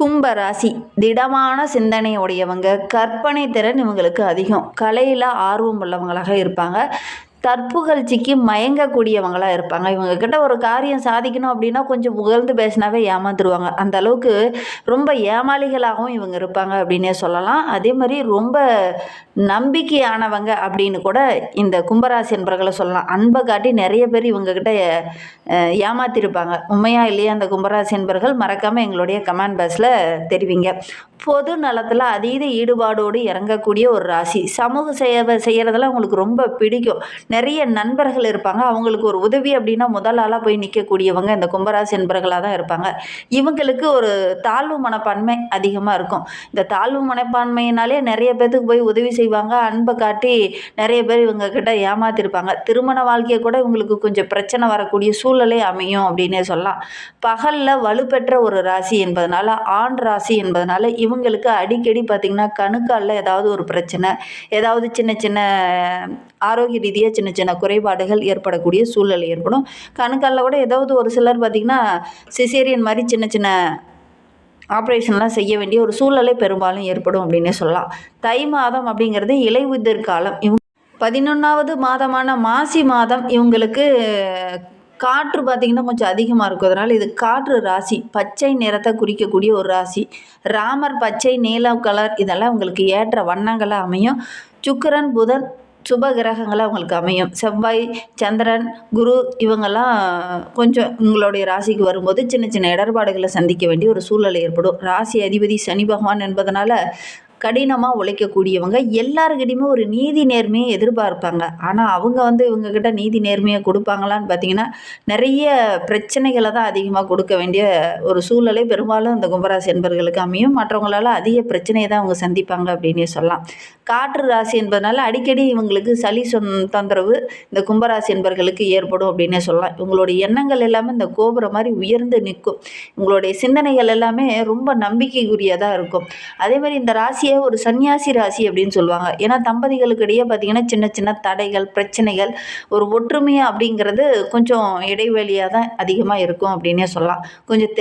கும்ப ராசி திடமான சிந்தனை உடையவங்க, கற்பனை திறன் இவங்களுக்கு அதிகம், கலையில் ஆர்வம் உள்ளவங்களாக இருப்பாங்க, தற்புகழ்ச்சிக்கு மயங்கக்கூடியவங்களாக இருப்பாங்க. இவங்க கிட்ட ஒரு காரியம் சாதிக்கணும் அப்படின்னா கொஞ்சம் புகழ்ந்து பேசினாவே ஏமாந்துருவாங்க. அந்த அளவுக்கு ரொம்ப ஏமாளிகளாகவும் இவங்க இருப்பாங்க அப்படின்னே சொல்லலாம். அதே மாதிரி ரொம்ப நம்பிக்கையானவங்க அப்படின்னு கூட இந்த கும்பராசி என்பர்களை சொல்லலாம். அன்பை காட்டி நிறைய பேர் இவங்கக்கிட்ட ஏமாத்திருப்பாங்க. உண்மையா இல்லையா? அந்த கும்பராசி என்பர்கள் மறக்காமல் எங்களுடைய கமெண்ட் பாக்ஸில் தெரிவிங்க. பொது நலத்தில் அதீத ஈடுபாடோடு இறங்கக்கூடிய ஒரு ராசி. சமூக சேவை செய்கிறதெல்லாம் அவங்களுக்கு ரொம்ப பிடிக்கும். நிறைய நண்பர்கள் இருப்பாங்க. அவங்களுக்கு ஒரு உதவி அப்படின்னா முதல் ஆளாக போய் நிற்கக்கூடியவங்க இந்த கும்பராசி என்பர்களாக தான் இருப்பாங்க. இவங்களுக்கு ஒரு தாழ்வு மனப்பான்மை அதிகமாக இருக்கும். இந்த தாழ்வு மனப்பான்மையினாலே நிறைய பேர்த்துக்கு போய் உதவி செய்வாங்க. அன்பை காட்டி நிறைய பேர் இவங்க கிட்ட ஏமாத்திருப்பாங்க. திருமண வாழ்க்கையை கூட இவங்களுக்கு கொஞ்சம் பிரச்சனை வரக்கூடிய சூழ்நிலை அமையும் அப்படின்னே சொல்லலாம். பகலில் வலுப்பெற்ற ஒரு ராசி என்பதனால, ஆண் ராசி என்பதனால இவங்களுக்கு அடிக்கடி பார்த்திங்கன்னா கணுக்காலில் ஏதாவது ஒரு பிரச்சனை, ஏதாவது சின்ன சின்ன ஆரோக்கிய ரீதியாக சின்ன சின்ன குறைபாடுகள் ஏற்படக்கூடிய சூழ்நிலை ஏற்படும். கணுக்காலில் கூட ஏதாவது ஒரு சிலர் பார்த்திங்கன்னா சிசேரியன் மாதிரி சின்ன சின்ன ஆப்ரேஷன்லாம் செய்ய வேண்டிய ஒரு சூழ்நிலை பெரும்பாலும் ஏற்படும் அப்படின்னே சொல்லலாம். தை மாதம் அப்படிங்கிறது இலையுதிர் காலம். 11வது மாதமான மாசி மாதம் இவங்களுக்கு காற்று பார்த்திங்கன்னா கொஞ்சம் அதிகமாக இருக்கும். அதனால் இது காற்று ராசி, பச்சை நிறத்தை குறிக்கக்கூடிய ஒரு ராசி. ராமர் பச்சை, நீலம் கலர் இதெல்லாம் உங்களுக்கு ஏற்ற வண்ணங்களாக அமையும். சுக்கிரன் புதன் சுப கிரகங்களாக அவங்களுக்கு அமையும். செவ்வாய் சந்திரன் குரு இவங்கெல்லாம் கொஞ்சம் உங்களுடைய ராசிக்கு வரும்போது சின்ன சின்ன இடர்பாடுகளை சந்திக்க வேண்டிய ஒரு சூழ்நிலை ஏற்படும். ராசி அதிபதி சனி பகவான் என்பதனால கடினமாக உழைக்கக்கூடியவங்க, எல்லாருக்கிட்டையுமே ஒரு நீதி நேர்மையை எதிர்பார்ப்பாங்க. ஆனால் அவங்க இவங்கக்கிட்ட நீதி நேர்மையை கொடுப்பாங்களான்னு பார்த்தீங்கன்னா நிறைய பிரச்சனைகளை தான் அதிகமாக கொடுக்க வேண்டிய ஒரு சூழ்நிலை பெரும்பாலும் இந்த கும்பராசி என்பர்களுக்கு அமையும். மற்றவங்களால அதிக பிரச்சனையை தான் அவங்க சந்திப்பாங்க அப்படின்னே சொல்லலாம். காற்று ராசி என்பதனால அடிக்கடி இவங்களுக்கு சளி தொந்தரவு இந்த கும்பராசி என்பர்களுக்கு ஏற்படும் அப்படின்னே சொல்லலாம். இவங்களுடைய எண்ணங்கள் எல்லாமே இந்த கோபுரம் மாதிரி உயர்ந்து நிற்கும். உங்களுடைய சிந்தனைகள் எல்லாமே ரொம்ப நம்பிக்கைக்குரியதாக இருக்கும். அதே மாதிரி இந்த ராசியை ஒரு சன்னியாசி ராசி அப்படின்னு சொல்லுவாங்க. ஏன்னா தம்பதிகளுக்கு இடையே பார்த்திங்கன்னா சின்ன சின்ன தடைகள் பிரச்சனைகள், ஒரு ஒற்றுமை அப்படிங்கிறது கொஞ்சம் இடைவெளியாக தான் அதிகமாக இருக்கும் அப்படின்னே சொல்லலாம். கொஞ்சம்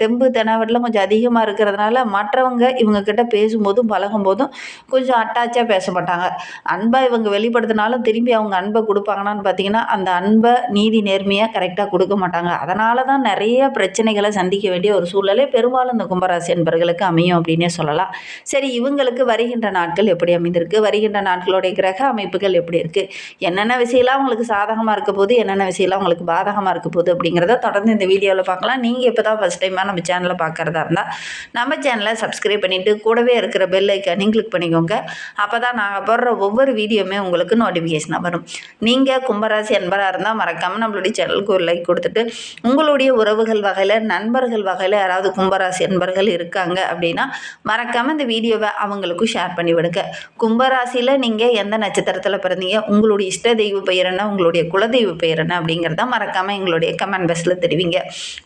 தெம்பு தெனாவட்டில் கொஞ்சம் அதிகமாக இருக்கிறதுனால மற்றவங்க இவங்கக்கிட்ட பேசும்போதும் பழகும்போதும் கொஞ்சம் அட்டாச்சாக பேச மாட்டாங்க. அன்பை இவங்க வெளிப்படுத்தினாலும் திரும்பி அவங்க அன்பை கொடுப்பாங்கன்னு பார்த்திங்கன்னா அந்த அன்பை நீதி நேர்மையாக கரெக்டாக கொடுக்க மாட்டாங்க. அதனால தான் நிறைய பிரச்சனைகளை சந்திக்க வேண்டிய ஒரு சூழ்நிலை பெரும்பாலும் இந்த கும்பராசி என்பர்களுக்கு அமையும் அப்படின்னே சொல்லலாம். சரி, இவங்களுக்கு வருகின்ற நாட்கள் எப்படி அமைந்திருக்கு, வருகின்ற நாட்களுடைய கிரக அமைப்புகள் எப்படி இருக்குது, என்னென்ன விஷயம்லாம் அவங்களுக்கு சாதகமாக இருக்க போது, என்னென்ன விஷயம்லாம் அவங்களுக்கு பாதகமாக இருக்க போகுது அப்படிங்கிறத தொடர்ந்து இந்த வீடியோவில் பார்க்கலாம். நீங்கள் இப்போ தான் ஃபஸ்ட் டைமாக நம்ம சேனலை பார்க்குறதா இருந்தால் நம்ம சேனலை சப்ஸ்கிரைப் பண்ணிவிட்டு கூடவே இருக்கிற பெல் ஐக்கானையும் கிளிக் பண்ணிக்கோங்க. அப்போ தான் நாங்கள் போடுற ஒவ்வொரு வீடியோவுமே உங்களுக்கு நோட்டிஃபிகேஷனாக வரும். நீங்கள் கும்பராசி என்பராக இருந்தால் மறக்காமல் நம்மளுடைய சேனலுக்கு ஒரு லைக் கொடுத்துட்டு, உங்களுடைய உறவுகள் வகையில் நண்பர்கள் வகையில் யாராவது கும்பராசி என்பர்கள் இருக்காங்க அப்படின்னா மறக்காமல் இந்த வீடியோவை அவங்களுக்கும் ஷேர் பண்ணி விடுங்க. கும்பராசியில் நீங்கள் எந்த நட்சத்திரத்தில் பிறந்தீங்க, உங்களுடைய இஷ்ட தெய்வ பெயர் என்ன, உங்களுடைய குலதெய்வ பெயர் என்ன அப்படிங்கிறத மறக்காமல் எங்களுடைய கமெண்ட் பாக்ஸில் தெரிவிங்க.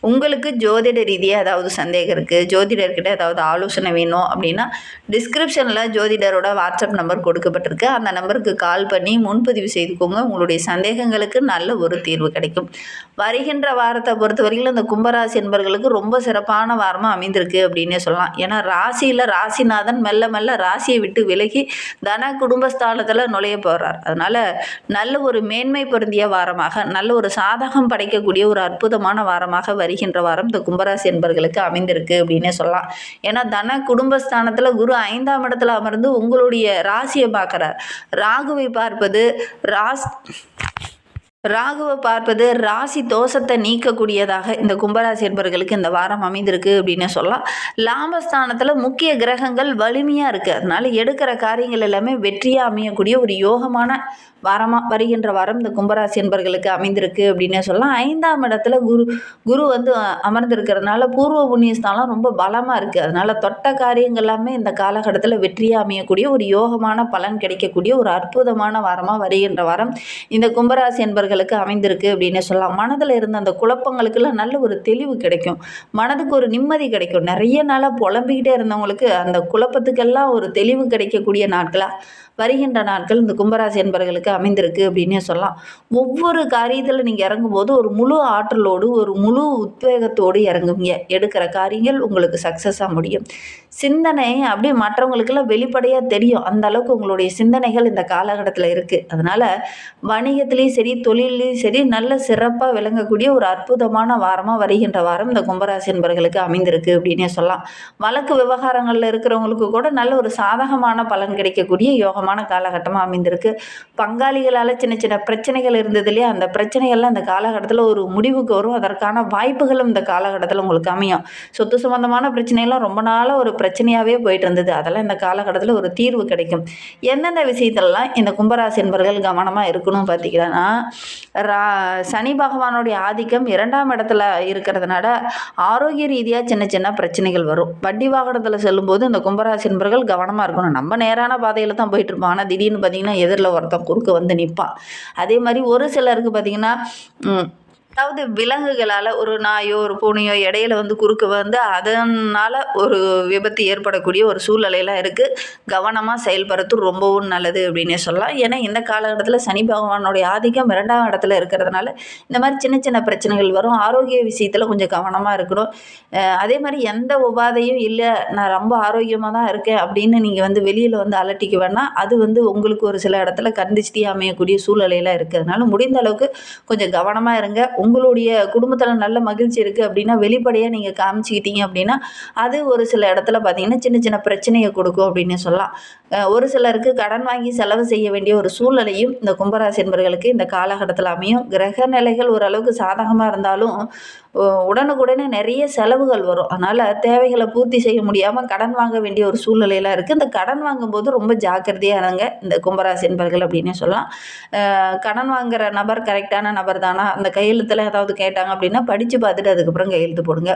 உங்களுக்கு ஜோதிட ரீதியாக ஏதாவது சந்தேகம் இருக்குது, ஜோதிடர்கிட்ட ஏதாவது ஆலோசனை வேணும் அப்படின்னா டிஸ்கிரிப்ஷனில் ஜோதிடரோட வாட்ஸ்அப் நம்பர் கொடுக்கப்பட்டிருக்கு. அந்த நம்பருக்கு கால் பண்ணி முன்பதிவு செய்துக்கோங்க. உங்களுடைய சந்தேகங்களுக்கு நல்ல ஒரு தீர்வு கிடைக்கும். வருகின்ற வாரத்தை பொறுத்தவரைக்கும் இந்த கும்பராசி என்பவர்களுக்கு ரொம்ப சிறப்பான வாரமாக அமைந்திருக்கு அப்படின்னே சொல்லலாம். ஏன்னா ராசியில் ராசிநாதன் மெல்ல மெல்ல ராசியை விட்டு விலகி தன குடும்பஸ்தானத்தில் நுழைய போகிறார். அதனால் நல்ல ஒரு மேன்மை பொருந்திய வாரமாக, நல்ல ஒரு சாதகம் படைக்கக்கூடிய ஒரு அற்புதமான வாரமாக வருகின்ற வாரம் இந்த கும்பராசி என்பவர்களுக்கு அமைந்திருக்கு அப்படின்னே சொல்லலாம். ஏன்னா தன குடும்பஸ்தானத்தில் குரு 5ஆம் இடத்துல அமர்ந்து உங்களுடைய ராசியை பார்க்குறார். ராகுவை பார்ப்பது ராசி தோஷத்தை நீக்கக்கூடியதாக இந்த கும்பராசி என்பவர்களுக்கு இந்த வாரம் அமைந்திருக்கு அப்படின்னு சொல்லலாம். லாபஸ்தானத்தில் முக்கிய கிரகங்கள் வலிமையாக இருக்குது. அதனால் எடுக்கிற காரியங்கள் எல்லாமே வெற்றியாக அமையக்கூடிய ஒரு யோகமான வாரமாக வருகின்ற வாரம் இந்த கும்பராசி என்பவர்களுக்கு அமைந்திருக்கு அப்படின்னே சொல்லலாம். 5ஆம் இடத்துல குரு அமர்ந்திருக்கிறதுனால பூர்வ புண்ணியஸ்தானம் ரொம்ப பலமாக இருக்குது. அதனால் தொட்ட காரியங்கள் எல்லாமே இந்த காலகட்டத்தில் வெற்றியாக அமையக்கூடிய ஒரு யோகமான பலன் கிடைக்கக்கூடிய ஒரு அற்புதமான வாரமாக வருகின்ற வாரம் இந்த கும்பராசி என்பர்கள் என்பர்களுக்கு அமைந்திருக்கு அப்படின்னு சொல்லலாம். மனதில் இருந்த அந்த குழப்பங்களுக்கெல்லாம் நல்ல ஒரு தெளிவு கிடைக்கும். மனதுக்கு ஒரு நிம்மதி கிடைக்கும். நிறைய நாளாக புலம்பிக்கிட்டே இருந்தவங்களுக்கு அந்த குழப்பத்துக்கெல்லாம் ஒரு தெளிவு கிடைக்கக்கூடிய நாட்களாக வருகின்ற நாட்கள் இந்த கும்பராசி என்பர்களுக்கு அமைந்திருக்கு அப்படின்னே சொல்லலாம். ஒவ்வொரு காரியத்தில் நீங்கள் இறங்கும்போது ஒரு முழு ஆற்றலோடு ஒரு முழு உத்வேகத்தோடு இறங்குவீங்க. எடுக்கிற காரியங்கள் உங்களுக்கு சக்ஸஸாக முடியும். சிந்தனை அப்படியே மற்றவங்களுக்கெல்லாம் வெளிப்படையாக தெரியும். அந்த அளவுக்கு உங்களுடைய சிந்தனைகள் இந்த காலகட்டத்தில் இருக்குது. அதனால் வணிகத்திலையும் சரி தொழிலையும் சரி நல்ல சிறப்பாக விளங்கக்கூடிய ஒரு அற்புதமான வாரமாக வருகின்ற வாரம் இந்த கும்பராசி என்பர்களுக்கு அமைந்திருக்கு அப்படின்னே சொல்லலாம். வழக்கு விவகாரங்களில் இருக்கிறவங்களுக்கு கூட நல்ல ஒரு சாதகமான பலன் கிடைக்கக்கூடிய யோகமான காலகட்டமாக அமைந்திருக்கு. பங்காளிகளால் சின்ன சின்ன பிரச்சனைகள் இருந்தது இல்லையா, அந்த பிரச்சனைகள்லாம் இந்த காலகட்டத்தில் ஒரு முடிவுக்கு வரும். அதற்கான வாய்ப்புகளும் இந்த காலகட்டத்தில் உங்களுக்கு அமையும். சொத்து சம்பந்தமான பிரச்சனைகள்லாம் ரொம்ப நாளாக ஒரு பிரச்சனையாகவே போயிட்டு இருந்தது. அதெல்லாம் இந்த காலகட்டத்தில் ஒரு தீர்வு கிடைக்கும். எந்தெந்த விஷயத்திலலாம் இந்த கும்பராசி என்பர்கள் கவனமாக இருக்கணும் பார்த்தீங்கன்னா, சனி பகவானுடைய ஆதிக்கம் 2ஆம் இடத்துல இருக்கிறதுனால ஆரோக்கிய ரீதியாக சின்ன சின்ன பிரச்சனைகள் வரும். வண்டி வாகனத்தில் செல்லும்போது இந்த கும்பராசி என்பர்கள் கவனமாக இருக்கணும். நம்ம நேரான பாதையில் தான் போயிட்டு இருப்போம். ஆனால் திடீர்னு பார்த்தீங்கன்னா எதிரில் ஒருத்தன் குறுக்க வந்து நிற்பான். அதே மாதிரி ஒரு சிலருக்கு பார்த்தீங்கன்னா அதாவது விலங்குகளால் ஒரு நாயோ ஒரு பூனையோ இடையில வந்து குறுக்க வந்து அதனால் ஒரு விபத்து ஏற்படக்கூடிய ஒரு சூழ்நிலையெல்லாம் இருக்குது. கவனமாக செயல்படுறது ரொம்பவும் நல்லது அப்படின்னே சொல்லலாம். ஏன்னா இந்த காலகட்டத்தில் சனி பகவானுடைய ஆதிக்கம் 2ஆம் இடத்துல இருக்கிறதுனால இந்த மாதிரி சின்ன சின்ன பிரச்சனைகள் வரும். ஆரோக்கிய விஷயத்தில் கொஞ்சம் கவனமாக இருக்கணும். அதே மாதிரி எந்த உபாதையும் இல்லை, நான் ரொம்ப ஆரோக்கியமாக தான் இருக்கேன் அப்படின்னு நீங்கள் வந்து வெளியில் வந்து அலட்டிக்க வேணாம். அது வந்து உங்களுக்கு ஒரு சில இடத்துல கண்டிச்சிட்டியாக அமையக்கூடிய சூழ்நிலையெல்லாம் இருக்குது. அதனால் முடிந்த அளவுக்கு கொஞ்சம் கவனமாக இருங்க. உங்களுடைய குடும்பத்தில் நல்ல மகிழ்ச்சி இருக்குது அப்படின்னா வெளிப்படையாக நீங்கள் காமிச்சிக்கிட்டீங்க அப்படின்னா அது ஒரு சில இடத்துல பார்த்தீங்கன்னா சின்ன சின்ன பிரச்சனையை கொடுக்கும் அப்படின்னு சொல்லலாம். ஒரு சிலருக்கு கடன் வாங்கி செலவு செய்ய வேண்டிய ஒரு சூழ்நிலையும் இந்த கும்பராசி என்பவர்களுக்கு இந்த காலகட்டத்தில் அமையும். கிரக நிலைகள் ஓரளவுக்கு சாதகமாக இருந்தாலும் உடனுக்குடனே நிறைய செலவுகள் வரும். அதனால் தேவைகளை பூர்த்தி செய்ய முடியாமல் கடன் வாங்க வேண்டிய ஒரு சூழ்நிலையெல்லாம் இருக்குது. இந்த கடன் வாங்கும்போது ரொம்ப ஜாக்கிரதையாக இருங்க இந்த கும்பராசி என்பர்கள் அப்படின்னே சொல்லலாம். கடன் வாங்குகிற நபர் கரெக்டான நபர் தானா, அந்த கையெழுத்தில் ஏதாவது கேட்டாங்க அப்படின்னா படித்து பார்த்துட்டு அதுக்கப்புறம் கையெழுத்து போடுங்க.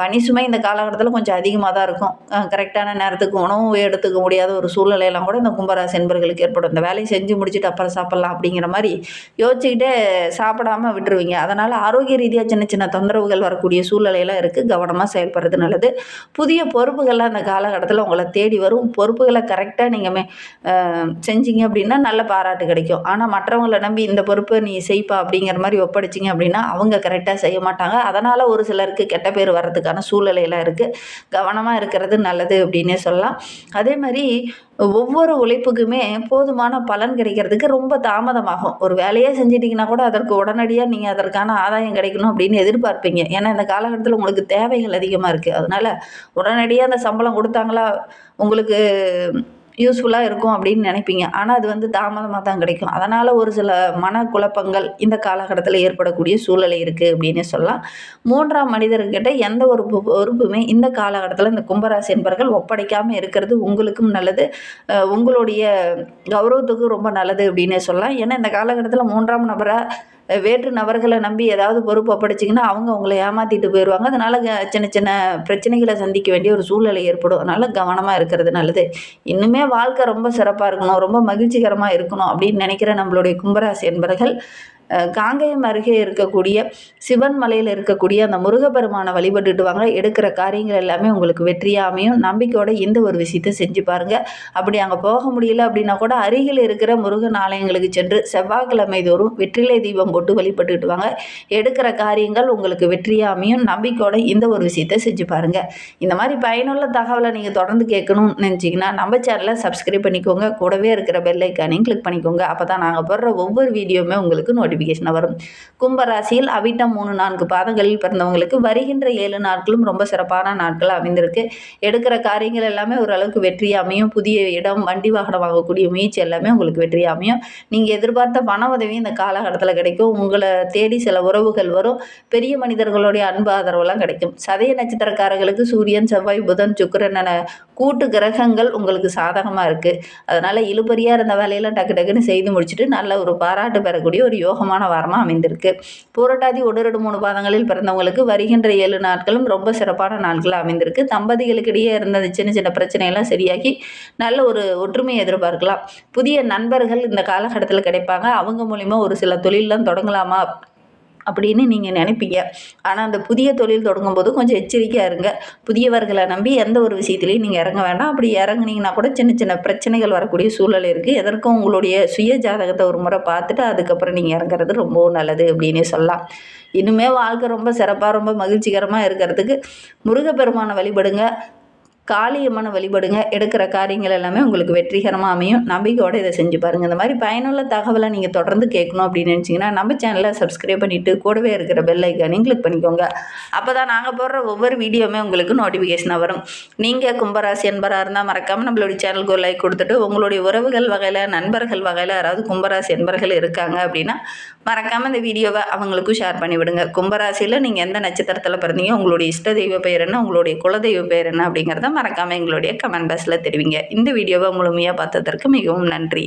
பணி சுமை இந்த காலகட்டத்தில் கொஞ்சம் அதிகமாக தான் இருக்கும். கரெக்டான நேரத்துக்கு உணவு எடுத்துக்க முடியாத ஒரு சூழ்நிலையெல்லாம் கூட இந்த கும்பராசி என்பர்களுக்கு ஏற்படும். இந்த வேலையை செஞ்சு முடிச்சுட்டு அப்புறம் சாப்பிட்லாம் அப்படிங்கிற மாதிரி யோசிச்சுக்கிட்டே சாப்பிடாமல் விட்டுருவீங்க. அதனால் ஆரோக்கிய ரீதியாக சின்ன சின்ன தொந்தரவுகள் வரக்கூடிய சூழ்நிலையெல்லாம் இருக்குது. கவனமாக செயல்படுறது நல்லது. புதிய பொறுப்புகள்லாம் அந்த காலகட்டத்தில் உங்களை தேடி வரும். பொறுப்புகளை கரெக்டாக நீங்கள் செஞ்சீங்க அப்படின்னா நல்ல பாராட்டு கிடைக்கும். ஆனால் மற்றவங்களை நம்பி இந்த பொறுப்பை நீ செய்ப்பா அப்படிங்கிற மாதிரி ஒப்படைச்சிங்க அப்படின்னா அவங்க கரெக்டாக செய்ய மாட்டாங்க. அதனால் ஒரு சிலருக்கு கெட்ட பேர் வர்றதுக்கான சூழ்நிலையெல்லாம் இருக்குது. கவனமாக இருக்கிறது நல்லது அப்படின்னே சொல்லலாம். அதே மாதிரி ஒவ்வொரு உழைப்புக்குமே போதுமான பலன் கிடைக்கிறதுக்கு ரொம்ப தாமதமாகும். ஒரு வேலையே செஞ்சிட்டிங்கன்னா கூட அதற்கு உடனடியாக நீங்கள் அதற்கான ஆதாயம் கிடைக்கணும் அப்படின்னு எதிர்பார்ப்பீங்க. ஏன்னா இந்த காலகட்டத்தில் உங்களுக்கு தேவைகள் அதிகமாக இருக்குது. அதனால் உடனடியாக அந்த சம்பளம் கொடுத்தாங்களா உங்களுக்கு யூஸ்ஃபுல்லாக இருக்கும் அப்படின்னு நினைப்பீங்க. ஆனால் அது வந்து தாமதமாக தான் கிடைக்கும். அதனால் ஒரு சில மனக்குழப்பங்கள் இந்த காலகட்டத்தில் ஏற்படக்கூடிய சூழ்நிலை இருக்குது அப்படின்னு சொல்லலாம். 3ஆம் மனிதர்கிட்ட எந்த ஒரு பொறுப்புமே இந்த காலகட்டத்தில் இந்த கும்பராசி என்பவர்கள் ஒப்படைக்காமல் இருக்கிறது உங்களுக்கும் நல்லது, உங்களுடைய கௌரவத்துக்கும் ரொம்ப நல்லது அப்படின்னே சொல்லலாம். ஏன்னா இந்த காலகட்டத்தில் 3ஆம் நபராக வேற்று நபர்களை நம்பி ஏதாவது பொறுப்பு ஒப்படைச்சிங்கன்னா அவங்க உங்களை ஏமாற்றிட்டு போயிடுவாங்க. அதனால் சின்ன சின்ன பிரச்சனைகளை சந்திக்க வேண்டிய ஒரு சூழ்நிலை ஏற்படும். அதனால் கவனமாக இருக்கிறது நல்லது. இன்னுமே வாழ்க்கை ரொம்ப சிறப்பாக இருக்கணும், ரொம்ப மகிழ்ச்சிகரமாக இருக்கணும் அப்படின்னு நினைக்கிற நம்மளுடைய கும்பராசி என்பவர்கள் காங்கேயம் அருகே இருக்கக்கூடிய சிவன் மலையில் இருக்கக்கூடிய அந்த முருகப்பெருமானை வழிபட்டுட்டு வாங்க. எடுக்கிற காரியங்கள் எல்லாமே உங்களுக்கு வெற்றியாக அமையும். நம்பிக்கையோட இந்த ஒரு விஷயத்தை செஞ்சு பாருங்கள். அப்படி அங்கே போக முடியல அப்படின்னா கூட அருகில் இருக்கிற முருகன் ஆலயங்களுக்கு சென்று செவ்வாய்க்கிழமை தோறும் வெற்றிலை தீபம் போட்டு வழிபட்டுட்டு வாங்க. எடுக்கிற காரியங்கள் உங்களுக்கு வெற்றியாக அமையும். நம்பிக்கையோட இந்த ஒரு விஷயத்தை செஞ்சு பாருங்கள். இந்த மாதிரி பயனுள்ள தகவலை நீங்கள் தொடர்ந்து கேட்கணும்னு நினச்சிங்கன்னா நம்ம சேனலை சப்ஸ்கிரைப் பண்ணிக்கோங்க. கூடவே இருக்கிற பெல் ஐக்கானையும் கிளிக் பண்ணிக்கோங்க. அப்போ தான் நாங்கள் போடுற ஒவ்வொரு வீடியோவுமே உங்களுக்கு நோட்டிஃபிகேஷன் வரும். கும்பராசியில் அவிட்டம் 3-4 பாதங்களில் பிறந்தவங்களுக்கு வருகின்ற 7 நாட்களும் ரொம்ப சிறப்பான நாட்கள் அமைந்திருக்கு. எடுக்கிற காரியங்கள் எல்லாமே ஓரளவுக்கு வெற்றி அமையும். புதிய இடம், வண்டி வாகனம் வாங்கக்கூடிய முயற்சி எல்லாமே உங்களுக்கு வெற்றி அமையும். நீங்கள் எதிர்பார்த்த பண உதவி இந்த காலகட்டத்தில் கிடைக்கும். உங்களை தேடி சில உறவுகள் வரும். பெரிய மனிதர்களுடைய அன்பு ஆதரவெல்லாம் கிடைக்கும். சதய நட்சத்திரக்காரர்களுக்கு சூரியன், செவ்வாய், புதன், சுக்கிரன் என கூட்டு கிரகங்கள் உங்களுக்கு சாதகமாக இருக்குது. அதனால் இழுபறியாக இருந்த வேலையெல்லாம் டக்கு டக்குன்னு செய்து முடிச்சுட்டு நல்ல ஒரு பாராட்டு பெறக்கூடிய ஒரு யோகம் யோகமான வாரமாக அமைந்திருக்கு. பூரட்டாதி 1, 2, 3 பாதங்களில் பிறந்தவங்களுக்கு வருகின்ற 7 நாட்களும் ரொம்ப சிறப்பான நாட்களாக அமைந்திருக்கு. தம்பதிகளுக்கிடையே இருந்த சின்ன சின்ன பிரச்சனையெல்லாம் சரியாகி நல்ல ஒரு ஒற்றுமையை எதிர்பார்க்கலாம். புதிய நண்பர்கள் இந்த காலகட்டத்தில் கிடைப்பாங்க. அவங்க மூலிமா ஒரு சில தொழிலெலாம் தொடங்கலாமா அப்படின்னு நீங்கள் நினைப்பீங்க. ஆனால் அந்த புதிய தொழில் தொடங்கும்போது கொஞ்சம் எச்சரிக்கையாக இருங்க. புதியவர்களை நம்பி எந்த ஒரு விஷயத்துலையும் நீங்கள் இறங்க வேண்டாம். அப்படி இறங்குனீங்கன்னா கூட சின்ன சின்ன பிரச்சனைகள் வரக்கூடிய சூழல் இருக்குது. எதற்கும் உங்களுடைய சுய ஜாதகத்தை ஒரு முறை பார்த்துட்டு அதுக்கப்புறம் நீங்கள் இறங்குறது ரொம்பவும் நல்லது அப்படின்னே சொல்லலாம். இன்னுமே வாழ்க்கை ரொம்ப சிறப்பாக ரொம்ப மகிழ்ச்சிகரமாக இருக்கிறதுக்கு முருகப்பெருமானை வழிபடுங்க, காளியம்மனை வழிபடுங்க. எடுக்கிற காரியங்கள் எல்லாமே உங்களுக்கு வெற்றிகரமாக அமையும். நம்பிக்கையோடு இதை செஞ்சு பாருங்கள். இந்த மாதிரி பயனுள்ள தகவலை நீங்கள் தொடர்ந்து கேட்கணும் அப்படின்னு நினச்சிங்கன்னா நம்ம சேனலை சப்ஸ்கிரைப் பண்ணிவிட்டு கூடவே இருக்கிற பெல் ஐக்கானையும் கிளிக் பண்ணிக்கோங்க. அப்போ தான் நாங்கள் போடுற ஒவ்வொரு வீடியோவுமே உங்களுக்கு நோட்டிஃபிகேஷனாக வரும். நீங்கள் கும்பராசி என்பராக இருந்தால் மறக்காமல் நம்மளுடைய சேனலுக்கு ஒரு லைக் கொடுத்துட்டு உங்களுடைய உறவுகள் வகையில் நண்பர்கள் வகையில் யாராவது கும்பராசி என்பர்கள் இருக்காங்க அப்படின்னா மறக்காமல் இந்த வீடியோவை அவங்களுக்கும் ஷேர் பண்ணிவிடுங்க. கும்பராசியில் நீங்கள் எந்த நட்சத்திரத்தில் பிறந்தீங்க, உங்களுடைய இஷ்ட தெய்வ பெயர் என்ன, உங்களுடைய குலதெய்வ பெயர் என்ன அப்படிங்கிறத மறக்காமல் எங்களுடைய கமெண்ட் பாக்ஸில் தெரிவிங்க. இந்த வீடியோவை முழுமையாக பார்த்ததற்கு மிகவும் நன்றி.